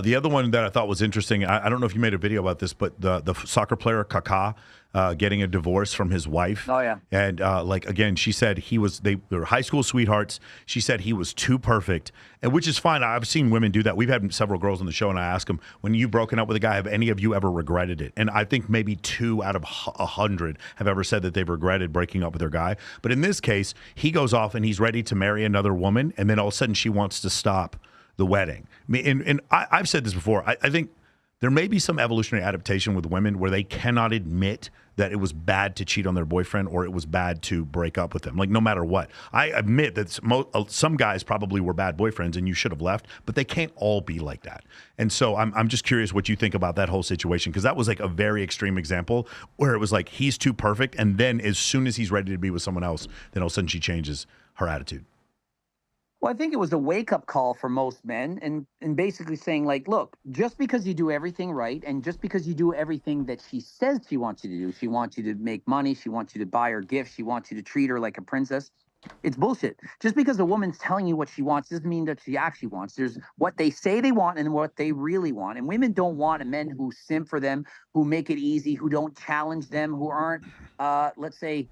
The other one that I thought was interesting, I don't know if you made a video about this, but the soccer player Kaká getting a divorce from his wife. Oh, yeah. And like again, she said they were high school sweethearts. She said he was too perfect, and which is fine. I've seen women do that. We've had several girls on the show, and I ask them, when you've broken up with a guy, have any of you ever regretted it? And I think maybe 2 out of 100 have ever said that they've regretted breaking up with their guy. But in this case, he goes off and he's ready to marry another woman, and then all of a sudden she wants to stop the wedding. I mean, and I've said this before. I think there may be some evolutionary adaptation with women where they cannot admit that it was bad to cheat on their boyfriend or it was bad to break up with them. Like, no matter what. I admit that some guys probably were bad boyfriends and you should have left, but they can't all be like that. And so I'm just curious what you think about that whole situation, because that was like a very extreme example where it was like he's too perfect, and then as soon as he's ready to be with someone else, then all of a sudden she changes her attitude. Well, I think it was a wake-up call for most men, and basically saying, like, look, just because you do everything right, and just because you do everything that she says she wants you to do, she wants you to make money, she wants you to buy her gifts, she wants you to treat her like a princess. It's bullshit. Just because a woman's telling you what she wants doesn't mean that she actually wants. There's what they say they want and what they really want. And women don't want men who simp for them, who make it easy, who don't challenge them, who aren't, let's say,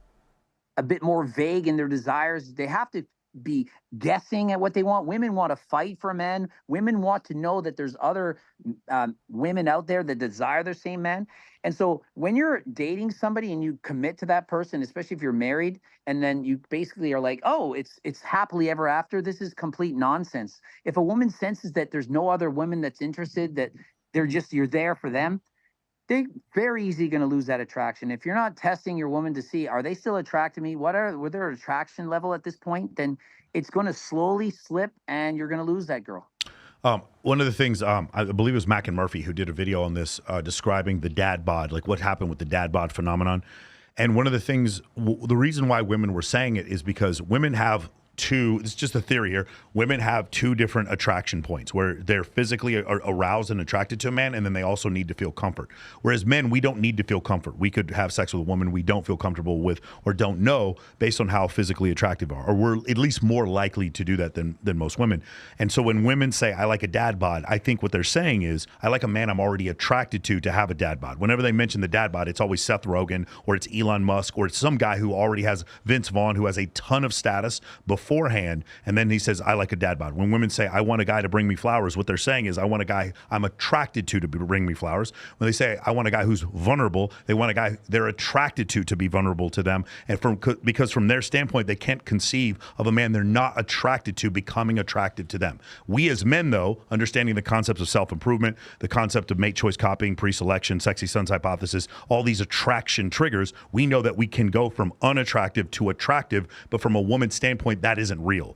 a bit more vague in their desires. They have to be guessing at what they want. Women want to fight for men. Women want to know that there's other women out there that desire the same man. And so when you're dating somebody and you commit to that person, especially if you're married, and then you basically are like, oh, it's happily ever after, this is complete nonsense. If a woman senses that there's no other woman that's interested, that you're there for them, they're very easy going to lose that attraction. If you're not testing your woman to see, are they still attracted to me? What their attraction level at this point? Then it's going to slowly slip and you're going to lose that girl. One of the things, I believe it was Mac and Murphy who did a video on this, describing the dad bod, like what happened with the dad bod phenomenon. And one of the things, the reason why women were saying it is because women have it's just a theory here. Women have 2 different attraction points where they're physically aroused and attracted to a man, and then they also need to feel comfort. Whereas men, we don't need to feel comfort. We could have sex with a woman we don't feel comfortable with or don't know based on how physically attractive we are, or we're at least more likely to do that than most women. And so when women say, I like a dad bod, I think what they're saying is, I like a man I'm already attracted to have a dad bod. Whenever they mention the dad bod, it's always Seth Rogen, or it's Elon Musk, or it's some guy who already has Vince Vaughn, who has a ton of status beforehand, and then he says, I like a dad bod. When women say, I want a guy to bring me flowers, what they're saying is, I want a guy I'm attracted to bring me flowers. When they say, I want a guy who's vulnerable, they want a guy they're attracted to be vulnerable to them. And because from their standpoint, they can't conceive of a man they're not attracted to becoming attractive to them. We as men, though, understanding the concepts of self-improvement, the concept of mate choice copying, pre-selection, sexy sons hypothesis, all these attraction triggers, we know that we can go from unattractive to attractive, but from a woman's standpoint, that isn't real.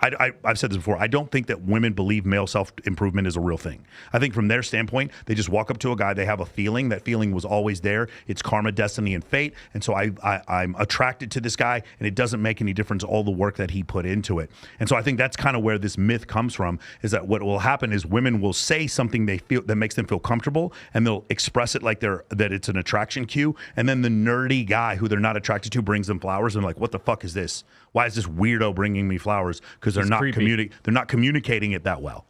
I've said this before. I don't think that women believe male self-improvement is a real thing. I think from their standpoint, they just walk up to a guy, they have a feeling, that feeling was always there. It's karma, destiny, and fate. And so I'm attracted to this guy, and it doesn't make any difference all the work that he put into it. And so I think that's kind of where this myth comes from, is that what will happen is women will say something they feel that makes them feel comfortable, and they'll express it like that it's an attraction cue. And then the nerdy guy who they're not attracted to brings them flowers, and like, what the fuck is this? Why is this weirdo bringing me flowers? Because they're not communicating it that well.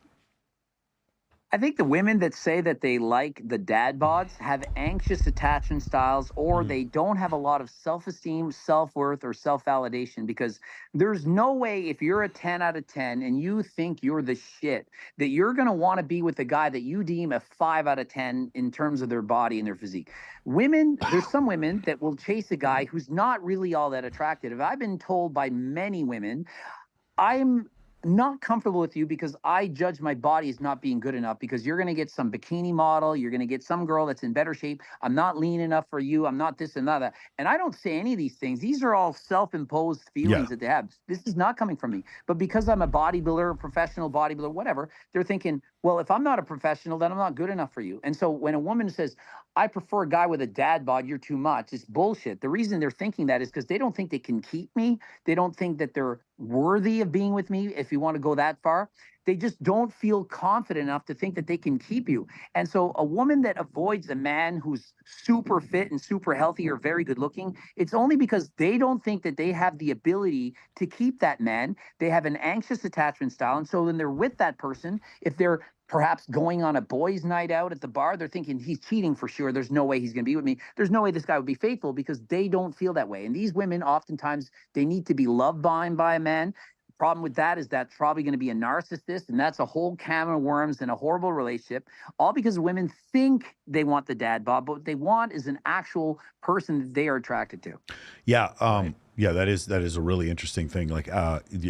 I think the women that say that they like the dad bods have anxious attachment styles, or they don't have a lot of self-esteem, self-worth, or self-validation, because there's no way, if you're a 10 out of 10 and you think you're the shit, that you're going to want to be with a guy that you deem a 5 out of 10 in terms of their body and their physique. Women, there's some women that will chase a guy who's not really all that attractive. I've been told by many women, I'm not comfortable with you because I judge my body as not being good enough, because you're going to get some bikini model, you're going to get some girl that's in better shape. I'm not lean enough for you. I'm not this and that. And I don't say any of these things. These are all self-imposed feelings that they have. This is not coming from me. But because I'm a bodybuilder, a professional bodybuilder, whatever, they're thinking, well, if I'm not a professional, then I'm not good enough for you. And so when a woman says, I prefer a guy with a dad bod, you're too much, it's bullshit. The reason they're thinking that is because they don't think they can keep me. They don't think that they're worthy of being with me, if you want to go that far. they just don't feel confident enough to think that they can keep you. And so a woman that avoids a man who's super fit and super healthy or very good looking, it's only because they don't think that they have the ability to keep that man. They have an anxious attachment style. And so when they're with that person, if they're perhaps going on a boys' night out at the bar, they're thinking he's cheating for sure. There's no way he's going to be with me. There's no way this guy would be faithful, because they don't feel that way. And these women, oftentimes, they need to be loved by a man. The problem with that is that's probably going to be a narcissist, and that's a whole can of worms and a horrible relationship, all because women think they want the dad bod, but what they want is an actual person that they are attracted to. Yeah. Yeah, that is a really interesting thing. Like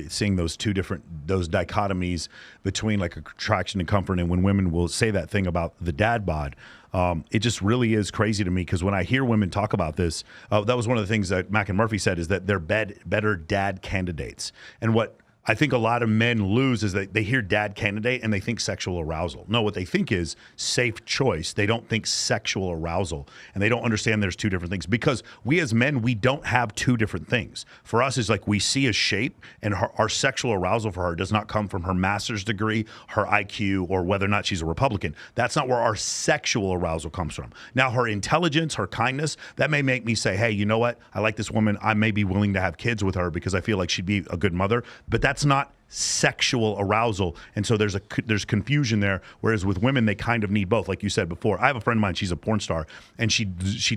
seeing those dichotomies between like attraction and comfort, and when women will say that thing about the dad bod, it just really is crazy to me, because when I hear women talk about this, that was one of the things that Mac and Murphy said, is that they're better dad candidates. And what I think a lot of men lose is that they hear dad candidate and they think sexual arousal. No, what they think is safe choice. They don't think sexual arousal, and they don't understand there's two different things, because we as men, we don't have two different things. For us, is like we see a shape, and our sexual arousal for her does not come from her master's degree, her IQ, or whether or not she's a Republican. That's not where our sexual arousal comes from. Now, her intelligence, her kindness, that may make me say, hey, you know what? I like this woman. I may be willing to have kids with her because I feel like she'd be a good mother, but that's not sexual arousal. And so there's confusion there, whereas with women, they kind of need both, like you said before. I have a friend of mine, she's a porn star, and she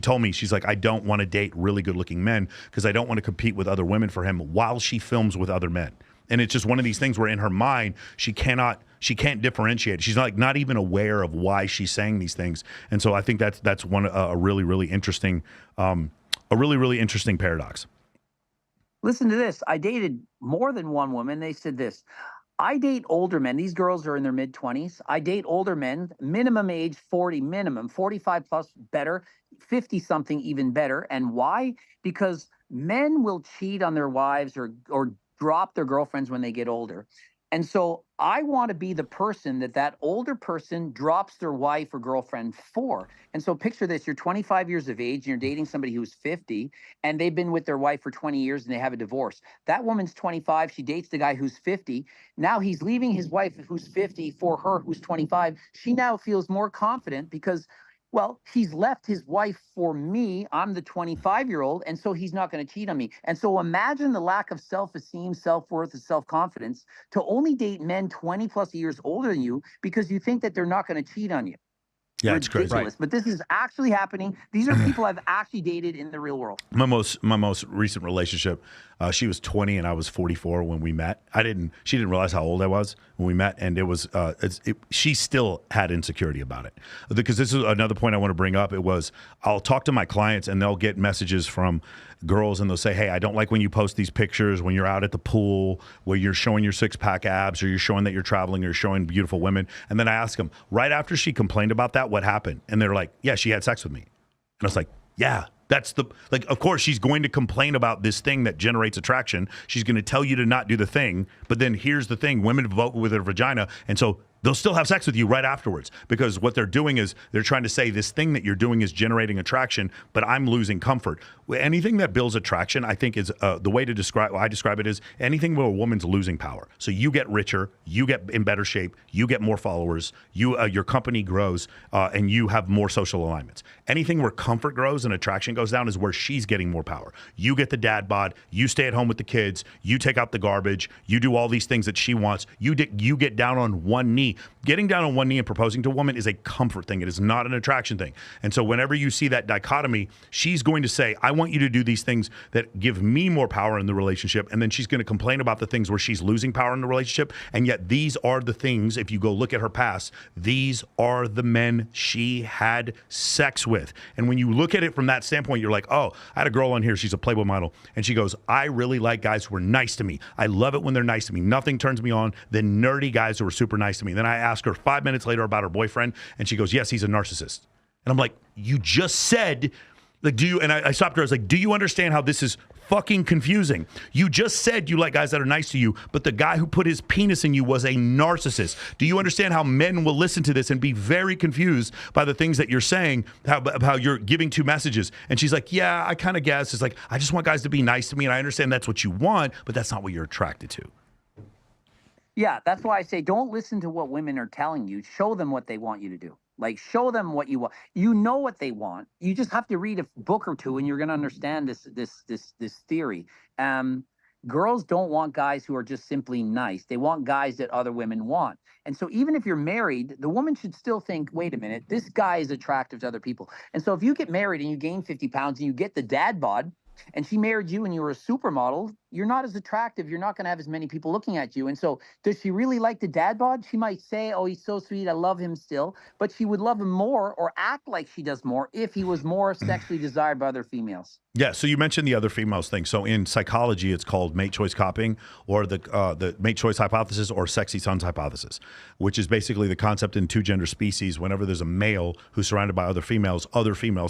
told me, she's like, I don't want to date really good looking men because I don't want to compete with other women for him while she films with other men. And it's just one of these things where in her mind, she can't differentiate. She's not even aware of why she's saying these things. And so I think that's one a really interesting paradox. Listen to this. I dated more than one woman. They said this: I date older men. These girls are in their mid-20s. I date older men, minimum age 40, minimum 45 plus, better, 50 something even better. And why? Because men will cheat on their wives or drop their girlfriends when they get older. And so I want to be the person that older person drops their wife or girlfriend for. And so picture this: you're 25 years of age and you're dating somebody who's 50, and they've been with their wife for 20 years and they have a divorce. That woman's 25. She dates the guy who's 50. Now he's leaving his wife who's 50 for her who's 25. She now feels more confident because, well, he's left his wife for me. I'm the 25-year-old, and so he's not going to cheat on me. And so imagine the lack of self-esteem, self-worth, and self-confidence to only date men 20 plus years older than you because you think that they're not going to cheat on you. Yeah, it's crazy. Right. But this is actually happening. These are people I've actually dated in the real world. My most recent relationship, she was 20 and I was 44 when we met. She didn't realize how old I was when we met, and it was she still had insecurity about it. Because this is another point I want to bring up. It was, I'll talk to my clients and they'll get messages from girls and they'll say, hey, I don't like when you post these pictures when you're out at the pool where you're showing your six-pack abs, or you're showing that you're traveling, or you're showing beautiful women. And then I ask them, right after she complained about that, what happened? And they're like, yeah, she had sex with me. And I was like, yeah, that's of course she's going to complain about this thing that generates attraction. She's going to tell you to not do the thing. But then here's the thing: women vote with their vagina. And so they'll still have sex with you right afterwards, because what they're doing is they're trying to say this thing that you're doing is generating attraction, but I'm losing comfort. Anything that builds attraction, I think, is the way to describe. I describe it as anything where a woman's losing power. So you get richer, you get in better shape, you get more followers, your company grows, and you have more social alignments. Anything where comfort grows and attraction goes down is where she's getting more power. You get the dad bod, you stay at home with the kids, you take out the garbage, you do all these things that she wants. You get down on one knee. Getting down on one knee and proposing to a woman is a comfort thing. It is not an attraction thing. And so whenever you see that dichotomy, she's going to say, I want you to do these things that give me more power in the relationship. And then she's going to complain about the things where she's losing power in the relationship. And yet these are the things, if you go look at her past, these are the men she had sex with. And when you look at it from that standpoint, you're like, oh, I had a girl on here. She's a Playboy model. And she goes, I really like guys who are nice to me. I love it when they're nice to me. Nothing turns me on than nerdy guys who are super nice to me. Then I ask her 5 minutes later about her boyfriend, and she goes, yes, he's a narcissist. And I'm like, you just said, like, do you, and I stopped her. I was like, do you understand how this is fucking confusing? You just said you like guys that are nice to you, but the guy who put his penis in you was a narcissist. Do you understand how men will listen to this and be very confused by the things that you're saying, how you're giving two messages? And she's like, yeah, I kind of guess. It's like, I just want guys to be nice to me, and I understand that's what you want, but that's not what you're attracted to. Yeah, that's why I say don't listen to what women are telling you. Show them what they want you to do. Like show them what you want. You know what they want. You just have to read a book or two, and you're going to understand this theory. Um, Girls don't want guys who are just simply nice. They want guys that other women want. And so even if you're married, the woman should still think, wait a minute, this guy is attractive to other people. And so if you get married and you gain 50 pounds and you get the dad bod, and she married you and you were a supermodel, you're not as attractive. You're not going to have as many people looking at you. And so, does she really like the dad bod? She might say, oh, he's so sweet. I love him still. But she would love him more or act like she does more if he was more sexually desired by other females. Yeah, so you mentioned the other females thing. So in psychology, it's called mate choice copying, or the mate choice hypothesis, or sexy sons hypothesis, which is basically the concept in two gender species. Whenever there's a male who's surrounded by other females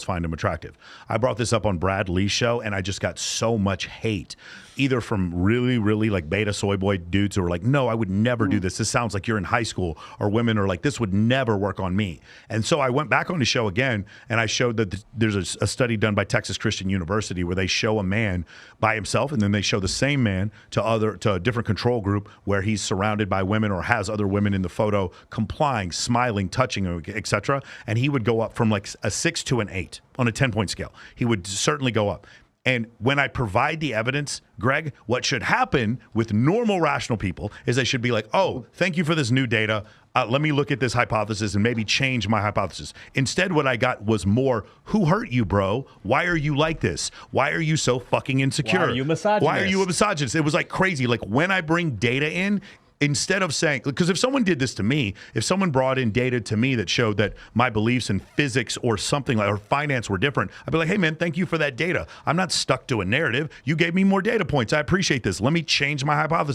find him attractive. I brought this up on Brad Lee's show, and I just got so much hate, either from really like beta soy boy dudes who are like, no, I would never do this. This sounds like you're in high school, or women are like, this would never work on me. And so I went back on the show again, and I showed that there's a study done by Texas Christian University where they show a man by himself, and then they show the same man to a different control group where he's surrounded by women or has other women in the photo complying, smiling, touching, etc. And he would go up from like a 6 to an 8 on a 10-point scale. He would certainly go up. And when I provide the evidence, Greg, what should happen with normal, rational people is they should be like, oh, thank you for this new data. Let me look at this hypothesis and maybe change my hypothesis. Instead, what I got was more, who hurt you, bro? Why are you like this? Why are you so fucking insecure? Why are you misogynist? Why are you a misogynist? It was like crazy. Like when I bring data in, instead of saying, because if someone did this to me, if someone brought in data to me that showed that my beliefs in physics or something like, or finance were different, I'd be like, hey man, thank you for that data. I'm not stuck to a narrative. You gave me more data points. I appreciate this. Let me change my hypothesis.